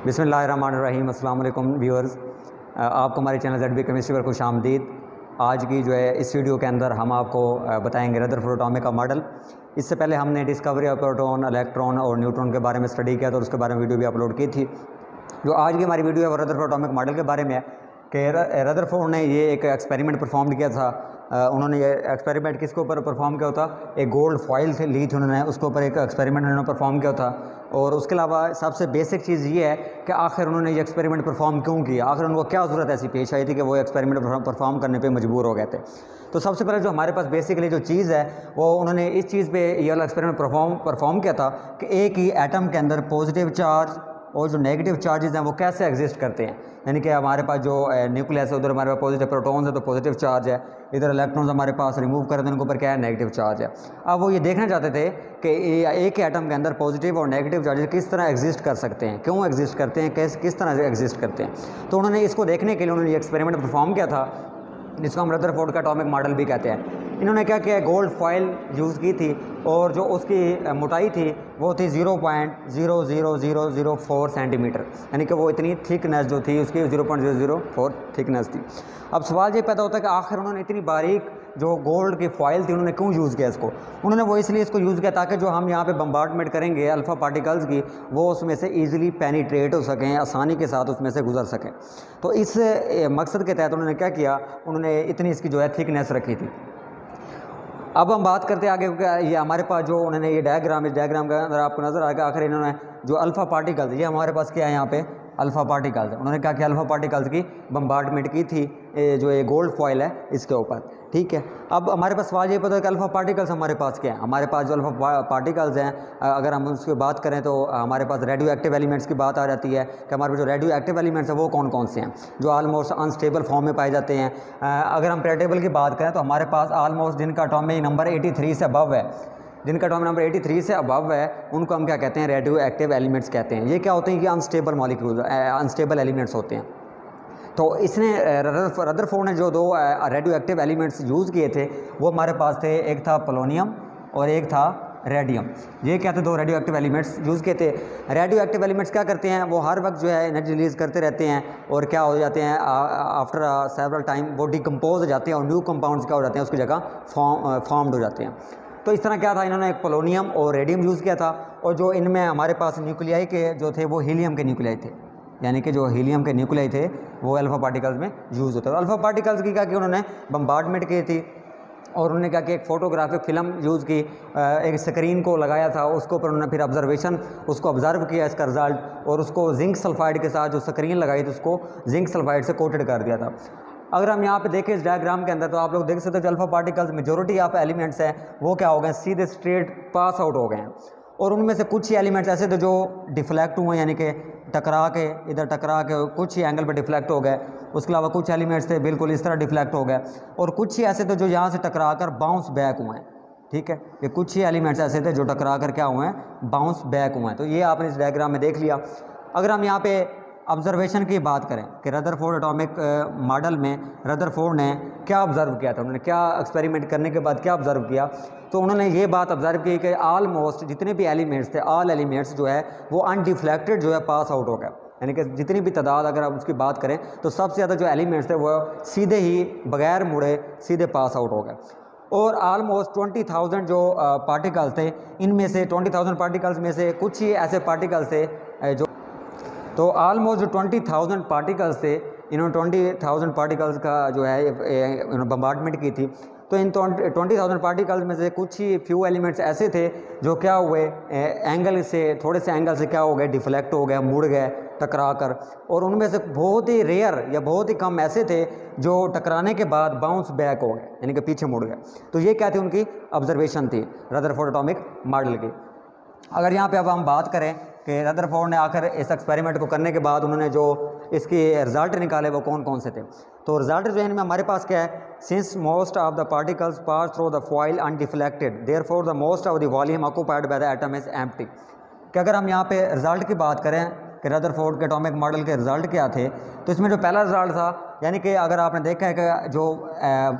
बिस्मिल्लाहिर्रहमानिर्रहीम। अस्सलाम वालेकुम व्यूअर्स, आपको हमारे चैनल ZB केमिस्ट्री पर खुश आमदीद। आज की जो है इस वीडियो के अंदर हम आपको बताएंगे रदरफोर्ड एटॉमिक का मॉडल। इससे पहले हमने डिस्कवरी ऑफ प्रोटॉन, इलेक्ट्रॉन और न्यूट्रॉन के बारे में स्टडी किया था और उसके बारे में वीडियो भी अपलोड की थी। जो आज की हमारी वीडियो है वो रदरफोर्ड एटॉमिक मॉडल के बारे में है कि रदरफोर्ड ने ये एक एक्सपेरिमेंट परफॉर्म किया था। उन्होंने ये एक्सपेरिमेंट किसके ऊपर परफॉर्म किया था? एक गोल्ड फॉइल ली थी उन्होंने, उसके ऊपर एक एक्सपेरिमेंट उन्होंने परफॉर्म किया था। और उसके अलावा सबसे बेसिक चीज़ ये है कि आखिर उन्होंने ये एक्सपेरिमेंट परफॉर्म क्यों किया, आखिर उनको क्या ज़रूरत ऐसी पेश आई थी कि वो एक्सपेरिमेंट परफॉर्म करने पे मजबूर हो गए थे। तो सबसे पहले जो हमारे पास बेसिकली जो चीज़ है वो उन्होंने इस चीज़ पे ये वाला एक्सपेरिमेंट परफॉर्म किया था कि एक ही एटम के अंदर पॉजिटिव चार्ज और जो नेगेटिव चार्जेस हैं वो कैसे एग्जिस्ट करते हैं। यानी कि हमारे पास जो न्यूक्लियस है उधर हमारे पास पॉजिटिव प्रोटॉन्स है तो पॉजिटिव चार्ज है, इधर इलेक्ट्रॉन्स हमारे पास रिमूव कर दें उनके ऊपर क्या है, नेगेटिव चार्ज है। अब वो ये देखना चाहते थे कि एक ही एटम के अंदर पॉजिटिव और नेगेटिव चार्जेस किस तरह एग्जिस्ट कर सकते हैं, क्यों एग्जिस्ट करते हैं, किस तरह से एग्जिस्ट करते हैं। तो उन्होंने इसको देखने के लिए उन्होंने ये एक्सपेरिमेंट परफॉर्म किया था जिसको हम रदरफोर्ड का एटॉमिक मॉडल भी कहते हैं। इन्होंने क्या किया, गोल्ड फॉइल यूज़ की थी और जो उसकी मोटाई थी वो थी 0.00004 सेंटीमीटर, यानी कि वो इतनी थिकनेस जो थी उसकी 0.004 थिकनेस थी। अब सवाल ये पैदा होता है कि आखिर उन्होंने इतनी बारीक जो गोल्ड की फॉइल थी उन्होंने क्यों यूज़ किया इसको। उन्होंने वो इसलिए इसको यूज़ किया ताकि जो हम यहाँ पे बम्बार्डमेंट करेंगे अल्फ़ा पार्टिकल्स की वो उसमें से ईज़िली पेनिट्रेट हो सकें, आसानी के साथ उसमें से गुजर सकें। तो इस मकसद के तहत उन्होंने क्या किया, उन्होंने इतनी इसकी जो है थिकनेस रखी थी। अब हम बात करते हैं आगे, क्योंकि ये हमारे पास जो उन्होंने ये डायग्राम, इस डायग्राम का अंदर आपको नज़र आएगा आखिर इन्होंने जो अल्फ़ा पार्टिकल्स, ये हमारे पास क्या है यहाँ पे अल्फ़ा पार्टिकल्स, उन्होंने क्या किया, अल्फ़ा पार्टिकल्स की बम्बार्डमेंट की थी जो ये गोल्ड फॉइल है इसके ऊपर। ठीक है, अब हमारे पास सवाल ये पता है कि अल्फ़ा पार्टिकल्स हमारे पास क्या है। हमारे पास जो अल्फ़ा पार्टिकल्स हैं अगर हम उसकी बात करें तो हमारे पास रेडियो एक्टिव एलिमेंट्स की बात आ जाती है कि हमारे पास जो रेडियो एक्टिव एलिमेंट्स हैं वो कौन कौन से हैं जो आलमोस्ट अनस्टेबल फॉर्म में पाए जाते हैं। अगर हम पेरियोडिक की बात करें तो हमारे पास आलमोस्ट जिनका एटॉमिक नंबर 83 से अबव है, जिनका एटॉमिक नंबर 83 से अबव है उनको हम क्या कहते हैं, रेडियो एक्टिव एलिमेंट्स कहते हैं। ये क्या होते हैं कि अनस्टेबल मॉलिक्यूल, अनस्टेबल एलिमेंट्स होते हैं। तो इसने रदरफोर्ड ने जो दो रेडियो एक्टिव एलिमेंट्स यूज़ किए थे वो हमारे पास थे, एक था पोलोनियम और एक था रेडियम। ये क्या थे, दो रेडियो एक्टिव एलिमेंट्स यूज़ किए थे। रेडियो एक्टिव एलिमेंट्स क्या करते हैं, वो हर वक्त जो है एनर्जी रिलीज़ करते रहते हैं और क्या हो जाते हैं, आफ्टर सेवरल टाइम वो डिकम्पोज हो जाते हैं और न्यू कंपाउंड्स क्या हो जाते हैं उसकी जगह फॉर्म्ड हो जाते हैं। तो इस तरह क्या था, इन्होंने एक पोलोनियम और रेडियम यूज़ किया था और जो इनमें हमारे पास न्यूक्लियाई के जो थे वो हीलियम के न्यूक्लियाई थे, यानी कि जो हीलियम के न्यूक्लियाई थे वो अल्फ़ा पार्टिकल्स में यूज़ होते हैं। अल्फ़ा पार्टिकल्स की क्या कि उन्होंने बम्बार्डमेंट की थी और उन्होंने क्या किया, एक फ़ोटोग्राफिक फ़िल्म यूज़ की, एक स्क्रीन को लगाया था, उसके ऊपर उन्होंने फिर ऑब्जर्वेशन उसको ऑब्ज़र्व किया इसका रिज़ल्ट, और उसको जिंक सल्फाइड के साथ जो स्क्रीन लगाई थी उसको जिंक सल्फाइड से कोटेड कर दिया था। अगर हम यहाँ पे देखें इस डायग्राम के अंदर तो आप लोग देख सकते हो जो alpha particles majority of elements हैं वो क्या हो गए, सीधे स्ट्रेट पास आउट हो गए हैं। और उनमें से कुछ ही एलिमेंट्स ऐसे थे जो डिफ्लेक्ट हुए, यानी कि टकरा के इधर टकरा के कुछ ही एंगल पर डिफ्लेक्ट हो गए। उसके अलावा कुछ एलिमेंट्स थे बिल्कुल इस तरह डिफ्लेक्ट हो गए और कुछ ही ऐसे थे जो यहाँ से टकरा कर बाउंस बैक हुए हैं। ठीक है, ये कुछ ही एलिमेंट्स ऐसे थे जो टकरा कर क्या हुए हैं, बाउंस बैक हुए हैं। तो ये आपने इस डायग्राम में देख लिया। अगर हम यहाँ पे ऑब्जर्वेशन की बात करें कि रदरफोर्ड एटॉमिक मॉडल में रदरफोर्ड ने क्या ऑब्ज़र्व किया था, उन्होंने क्या एक्सपेरिमेंट करने के बाद क्या ऑब्ज़र्व किया, तो उन्होंने ये बात ऑब्ज़र्व की कि आलमोस्ट जितने भी एलिमेंट्स थे, ऑल एलिमेंट्स जो है वो अनडिफ्लेक्टेड जो है पास आउट हो गए। यानी कि जितनी भी तादाद अगर आप उसकी बात करें तो सबसे ज़्यादा जो एलिमेंट्स थे वो सीधे ही बगैर मुड़े सीधे पास आउट हो गए। और आलमोस्ट 20,000 जो पार्टिकल्स थे, इनमें से 20,000 पार्टिकल्स में से कुछ ही ऐसे पार्टिकल्स थे जो, तो आलमोस्ट जो 20,000 पार्टिकल्स थे, इन्होंने 20,000 पार्टिकल्स का जो है बम्बार्डमेंट की थी। तो इन 20,000 पार्टिकल्स में से कुछ ही फ्यू एलिमेंट्स ऐसे थे जो क्या हुए, एंगल से थोड़े से एंगल से क्या हो गए, डिफ्लेक्ट हो गए, मुड़ गए टकरा कर। और उनमें से बहुत ही रेयर या बहुत ही कम ऐसे थे जो टकराने के बाद बाउंस बैक हो गए, यानी कि पीछे मुड़ गए। तो ये क्या थी, उनकी ऑब्जर्वेशन थी रदरफोर्ड एटॉमिक मॉडल की। अगर यहाँ पे अब हम बात करें कि रदरफोर्ड ने आखिर इस एक्सपेरिमेंट को करने के बाद उन्होंने जो इसके रिज़ल्ट निकाले वो कौन कौन से थे, तो रिज़ल्ट जो है इनमें हमारे पास क्या है, since most of the particles pass through the foil undeflected therefore the most of the volume occupied by the atom is empty. कि अगर हम यहाँ पे रिज़ल्ट की बात करें कि रदरफोर्ड के एटॉमिक मॉडल के रिज़ल्ट क्या थे, तो इसमें जो पहला रिज़ल्ट था, यानी कि अगर आपने देखा है कि जो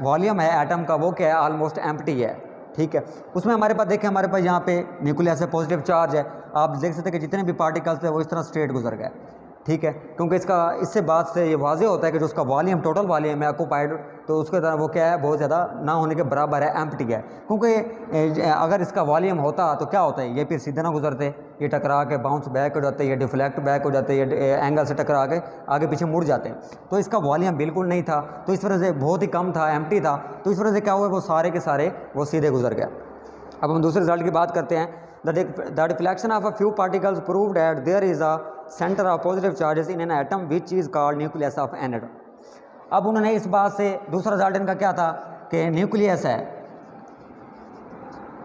वॉल्यूम है एटम का वो क्या है, ऑलमोस्ट एम्प्टी है। ठीक है, उसमें हमारे पास देखें, हमारे पास यहाँ पे न्यूक्लियस से पॉजिटिव चार्ज है, आप देख सकते हैं कि जितने भी पार्टिकल्स थे वो इस तरह स्ट्रेट गुजर गए। ठीक है, क्योंकि इससे बात से ये वाज़ेह होता है कि जो उसका वॉल्यूम, टोटल वॉल्यूम है ऑक्यूपाइड, तो उसके तरह वो क्या है, बहुत ज़्यादा ना होने के बराबर है, एम्प्टी है। क्योंकि अगर इसका वॉल्यूम होता तो क्या होता है, ये फिर सीधे ना गुजरते, ये टकरा के बाउंस बैक हो जाते, ये डिफ्लेक्ट बैक हो जाते, ये एंगल से टकरा के आगे पीछे मुड़ जाते। तो इसका वॉल्यूम बिल्कुल नहीं था, तो इस वजह से बहुत ही कम था, एम्प्टी था, तो इस वजह से क्या हुआ, वो सारे के सारे वो सीधे गुजर गया। अब हम दूसरे रिजल्ट की बात करते हैं। The deflection of a few particles proved that there is a centre of positive charges in an atom which is called nucleus of an atom. अब उन्होंने इस बात से, दूसरा रिजल्ट इनका क्या था कि न्यूक्लियस है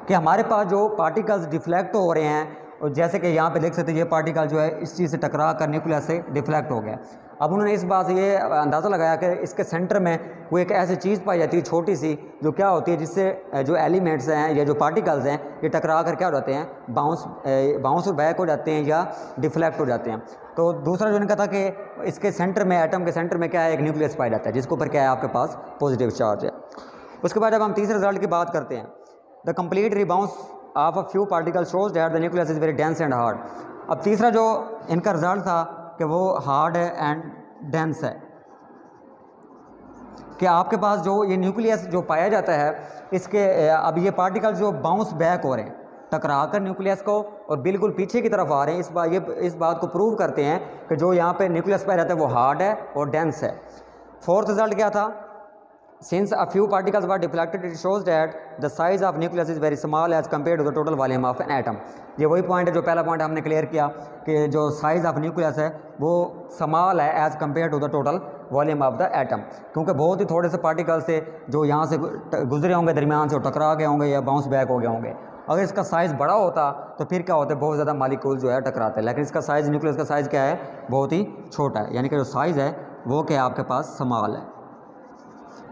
कि हमारे पास जो पार्टिकल्स डिफ्लेक्ट हो रहे हैं, और जैसे कि यहाँ पे देख सकते हैं ये पार्टिकल जो है इस चीज़ से टकरा कर न्यूक्लियस से डिफ्लेक्ट हो गया। अब उन्होंने इस बात से ये अंदाज़ा लगाया कि इसके सेंटर में वो एक ऐसी चीज़ पाई जाती है छोटी सी, जो क्या होती है, जिससे जो एलिमेंट्स हैं या जो पार्टिकल्स हैं ये टकरा कर क्या हो जाते हैं, बाउंस बैक हो जाते हैं या डिफ्लेक्ट हो जाते हैं। तो दूसरा जो इनका था कि इसके सेंटर में, एटम के सेंटर में क्या है, एक न्यूक्लियस पाया जाता है जिसके ऊपर क्या है, आपके पास पॉजिटिव चार्ज है। उसके बाद अब हम तीसरे रिजल्ट की बात करते हैं। The complete rebounce of a few particle shows that the nucleus is very dense and hard. अब तीसरा जो इनका रिजल्ट था कि वो हार्ड है एंड डेंस है, कि आपके पास जो ये न्यूक्लियस जो पाया जाता है इसके, अब ये पार्टिकल जो बाउंस बैक हो रहे हैं टकरा कर न्यूक्लियस को और बिल्कुल पीछे की तरफ आ रहे हैं, इस बात को प्रूव करते हैं कि जो यहाँ पे न्यूक्लियस पाया जाता है वो हार्ड है और डेंस है। फोर्थ रिजल्ट क्या था, since a few particles were deflected it shows that the size of nucleus is very small as compare to the total volume of an atom. ये वही पॉइंट है जो पहला पॉइंट हमने क्लियर किया कि जो साइज़ ऑफ न्यूक्लियस है वो स्मॉल है as compare to the total volume of the atom, क्योंकि बहुत ही थोड़े से पार्टिकल से जो यहाँ से गुजरे होंगे, दरमियान से टकरा गए होंगे या बाउंस बैक हो गए होंगे। अगर इसका साइज़ बड़ा होता तो फिर क्या होता है, बहुत ज़्यादा मालिक्यूल जो है टकराते हैं, लेकिन इसका साइज़, न्यूक्लियस का साइज़ क्या है, बहुत ही छोटा है, यानी कि जो साइज़ है वो क्या आपके पास स्मॉल है।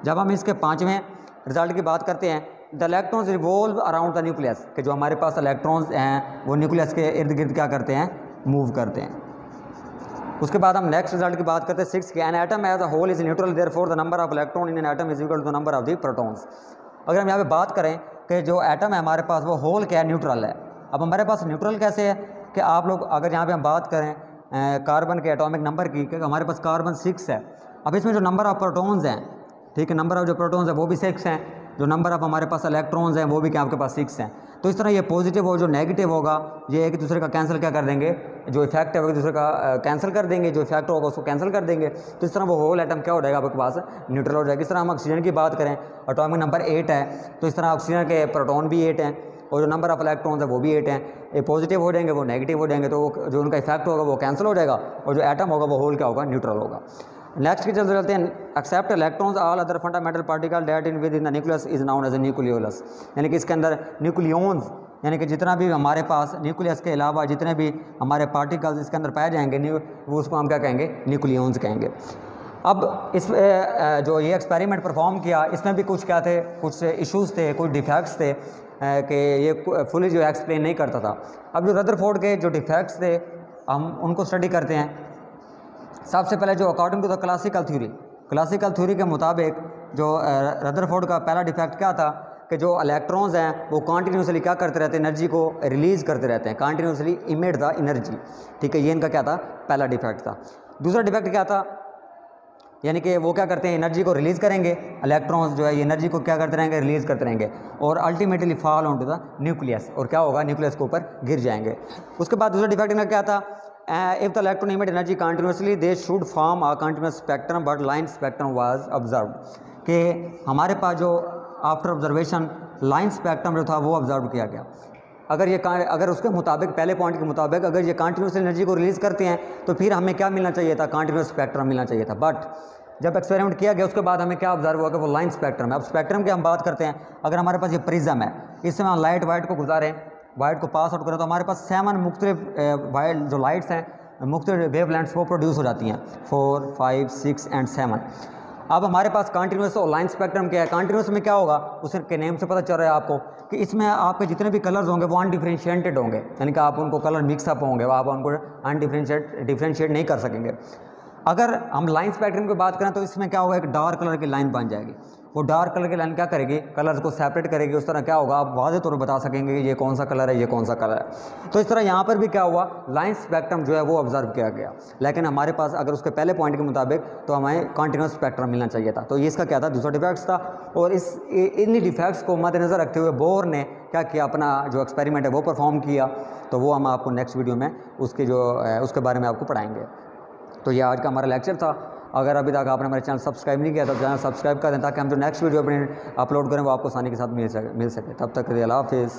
जब हम इसके पाँचवें रिजल्ट की बात करते हैं, the electrons revolve around the nucleus, कि जो हमारे पास इलेक्ट्रॉन्स हैं वो न्यूक्लियस के इर्द गिर्द क्या करते हैं, मूव करते हैं। उसके बाद हम नेक्स्ट रिजल्ट की बात करते हैं 6 के an atom as a whole is neutral therefore the number of electron in an atom is equal to the number of the protons. अगर हम यहाँ पे बात करें कि जो एटम है हमारे पास वो होल क्या है, न्यूट्रल है। अब हमारे पास न्यूट्रल कैसे है कि आप लोग अगर यहाँ पे हम बात करें कार्बन के एटॉमिक नंबर की, कि हमारे पास कार्बन 6 है। अब इसमें जो नंबर ऑफ प्रोटॉन्स हैं, ठीक है, नंबर ऑफ जो प्रोटॉन्स है वो भी 6 हैं, जो नंबर ऑफ हमारे पास इलेक्ट्रॉन्स हैं वो भी क्या आपके पास 6 हैं। तो इस तरह ये पॉजिटिव और जो नेगेटिव होगा ये एक दूसरे का कैंसिल क्या कर देंगे, जो इफेक्ट है वो एक दूसरे का कैंसिल कर देंगे, जो इफेक्ट होगा उसको कैंसिल कर देंगे। तो इस तरह वो होल एटम क्या हो जाएगा, आपके पास न्यूट्रल हो जाएगा। इस तरह हम ऑक्सीजन की बात करें, एटॉमिक नंबर 8 है, तो इस तरह ऑक्सीजन के प्रोटॉन भी 8 हैं और जो नंबर ऑफ इलेक्ट्रॉन्स है वो भी 8 हैं। ये पॉजिटिव हो जाएंगे, वो नेगेटिव हो जाएंगे, तो जो उनका इफेक्ट होगा वो कैंसिल हो जाएगा और जो एटम होगा वो होल क्या होगा, न्यूट्रल होगा। नेक्स्ट की तरफ चलते हैं, except electrons all other fundamental particle that in within the nucleus is known as a nucleolus. यानी कि इसके अंदर न्यूक्लियोन्स, यानी कि जितना भी हमारे पास न्यूक्लियस के अलावा जितने भी हमारे पार्टिकल्स इसके अंदर पाए जाएंगे वो उसको हम क्या कहेंगे, न्यूक्लियोन्स कहेंगे। अब इस जो ये एक्सपेरिमेंट परफॉर्म किया इसमें भी कुछ क्या थे, कुछ इश्यूज़ थे, कुछ डिफेक्ट्स थे कि ये फुली जो एक्सप्लेन नहीं करता था। अब जो रदरफोर्ड के जो डिफेक्ट्स थे हम उनको स्टडी करते हैं। सबसे पहले जो according to the classical theory के मुताबिक जो रदरफोर्ड का पहला डिफेक्ट क्या था कि जो इलेक्ट्रॉन्स हैं वो कॉन्टीन्यूसली क्या करते रहते हैं, एनर्जी को रिलीज़ करते रहते हैं, कॉन्टीन्यूसली इमिट द एनर्जी। ठीक है, ये इनका क्या था, पहला डिफेक्ट था। दूसरा डिफेक्ट क्या था, यानी कि वो क्या करते हैं, एनर्जी को रिलीज़ करेंगे, इलेक्ट्रॉन्स जो है ये एनर्जी को क्या करते रहेंगे, रिलीज़ करते रहेंगे और ultimately fall on to the nucleus, और क्या होगा, न्यूक्लियस के ऊपर गिर जाएंगे। उसके बाद दूसरा डिफेक्ट इनका क्या था, if the electron emit energy continuously they should form a continuous spectrum but line spectrum was observed, कि हमारे पास जो आफ्टर ऑब्जर्वेशन लाइन स्पेक्ट्रम जो था वो ऑब्जर्व किया गया। अगर उसके मुताबिक, पहले पॉइंट के मुताबिक अगर ये कंटिन्यूसली एनर्जी को रिलीज़ करते हैं तो फिर हमें क्या मिलना चाहिए था, कंटिन्यूस स्पेक्ट्रम मिलना चाहिए था। बट जब एक्सपेरिमेंट किया गया उसके बाद हमें क्या ऑब्जर्व हुआ कि वो लाइन स्पेक्ट्रम है। अब स्पेक्ट्रम की हम बात करते हैं, अगर हमारे पास ये प्रिज्म है, इसमें हम लाइट वाइट को गुजारें, वाइट को पास आउट करें तो हमारे पास 7 मुख्तलिफ वाइट जो लाइट्स हैं मुख्तलिफ वेव लेंथ्स वो प्रोड्यूस हो जाती हैं, 4, 5, 6 एंड 7। अब हमारे पास कंटिन्यूस और लाइन स्पेक्ट्रम क्या है, कंटिन्यूस में क्या होगा, उसके नेम से पता चल रहा है आपको कि इसमें आपके जितने भी कलर्स होंगे वो अनडिफ्रेंशिएटेड होंगे, यानी कि आप उनको कलर मिक्सअप होंगे, आप उनको डिफ्रेंशिएट नहीं कर सकेंगे। अगर हम लाइन स्पेक्ट्रम की बात करें तो इसमें क्या होगा, एक डार्क कलर की लाइन बन जाएगी। वो डार्क कलर की लाइन क्या करेगी, कलर्स को सेपरेट करेगी। उस तरह क्या होगा, आप वाज़ेह तौर पर बता सकेंगे कि ये कौन सा कलर है, ये कौन सा कलर है। तो इस तरह यहाँ पर भी क्या हुआ, लाइन स्पेक्ट्रम जो है वो ऑब्जर्व किया गया, लेकिन हमारे पास अगर उसके पहले पॉइंट के मुताबिक तो हमें कॉन्टिन्यूस स्पेक्ट्रम मिलना चाहिए था। तो ये इसका क्या था, दूसरा डिफेक्ट्स था। और इन डिफेक्ट्स को मद्देनज़र रखते हुए बोर ने क्या किया, अपना जो एक्सपेरिमेंट है वो परफॉर्म किया। तो वो हम आपको नेक्स्ट वीडियो में उसके बारे में आपको पढ़ाएंगे। तो ये आज का हमारा लेक्चर था। अगर अभी तक आपने हमारे चैनल सब्सक्राइब नहीं किया तो चैनल सब्सक्राइब कर दें, ताकि हम जो नेक्स्ट वीडियो अपने अपलोड करें वो आपको आसानी के साथ मिल सके। तब तक के लिए अल्लाह हाफिज़।